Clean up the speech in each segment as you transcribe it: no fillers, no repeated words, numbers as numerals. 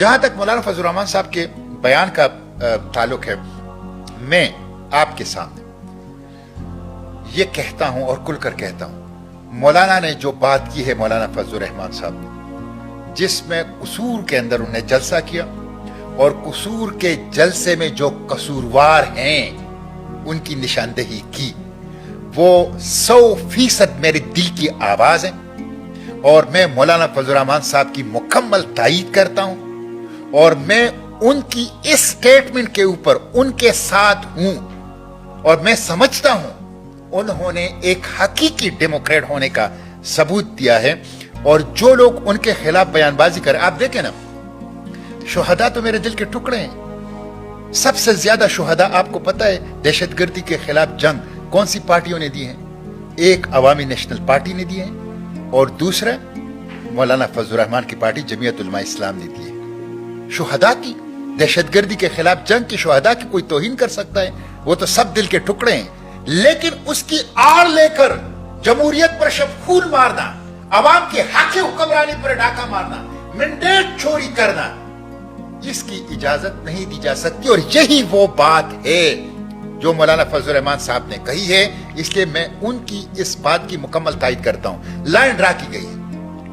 जहां तक मौलाना फजल रहमान साहब के बयान का ताल्लुक है, मैं आपके सामने ये कहता हूं और खुलकर कहता हूं, मौलाना ने जो बात की है, मौलाना फजल रहमान साहब ने, जिसमें कसूर के अंदर उन्हें जलसा किया और कसूर के जलसे में जो कसूरवार हैं उनकी निशानदेही की, वो 100% मेरे दिल की आवाज है और मैं मौलाना फजल रहमान साहब की मुकम्मल तायीद करता हूं और मैं उनकी इस स्टेटमेंट के ऊपर उनके साथ हूं और मैं समझता हूं उन्होंने एक हकीकी डेमोक्रेट होने का सबूत दिया है। और जो लोग उनके खिलाफ बयानबाजी करें, आप देखें ना, शुहदा तो मेरे दिल के टुकड़े हैं। सबसे ज्यादा शुहदा आपको पता है दहशतगर्दी के खिलाफ जंग कौन सी पार्टियों ने दी है? एक अवामी नेशनल पार्टी ने दी है और दूसरा मौलाना फजल रहमान की पार्टी जमीयत उलमा इस्लाम ने दी है। शुहदा की, दहशतगर्दी के खिलाफ जंग की शुहदा की कोई तौहीन कर सकता है? वो तो सब दिल के टुकड़े हैं। लेकिन उसकी आड़ लेकर जमहूरियत पर शब खून मारना, अवाम के हक हुक्मरानी पर डाका मारना, मैंडेट चोरी करना, इसकी इजाजत नहीं दी जा सकती। और यही वो बात है जो मौलाना फजल रहमान साहब ने कही है। इसलिए मैं उनकी इस बात की मुकम्मल तायीद करता हूं। लाइन ड्रा की गई है,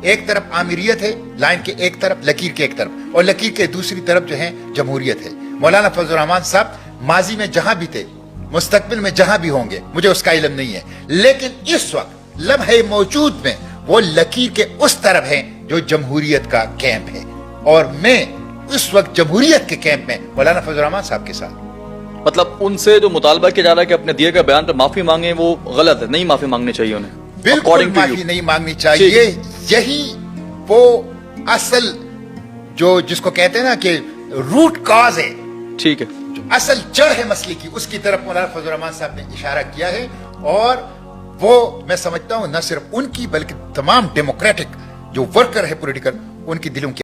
एक तरफ आमिरियत है, लाइन के एक तरफ, लकीर के एक तरफ, और लकीर के दूसरी तरफ जो है जमहूरियत है। मौलाना फजल रहमान साहब माजी में जहां भी थे, मुस्तकबिल में जहां भी होंगे, मुझे उसका इल्म नहीं है, लेकिन इस वक्त लम्हे मौजूद में वो लकीर के उस तरफ है जो जमहूरियत का कैंप है और मैं इस वक्त जमहूरियत के कैंप में मौलाना फजल रहमान साहब के साथ। मतलब उनसे जो मुतालबा किया जा रहा है कि अपने दिए गए बयान पर माफी मांगे, वो गलत है, नहीं माफी मांगनी चाहिए उन्हें। बिल्कुल माफी नहीं मांगनी चाहिए। यही वो असल जो जिसको कहते हैं ना कि रूट कॉज है, ठीक है, जो असल जड़ है मसले की, उसकी तरफ मौलाना फजल रहमान साहब ने इशारा किया है। और वो मैं समझता हूं न सिर्फ उनकी बल्कि तमाम डेमोक्रेटिक जो वर्कर है पॉलिटिकल, उनकी दिलों की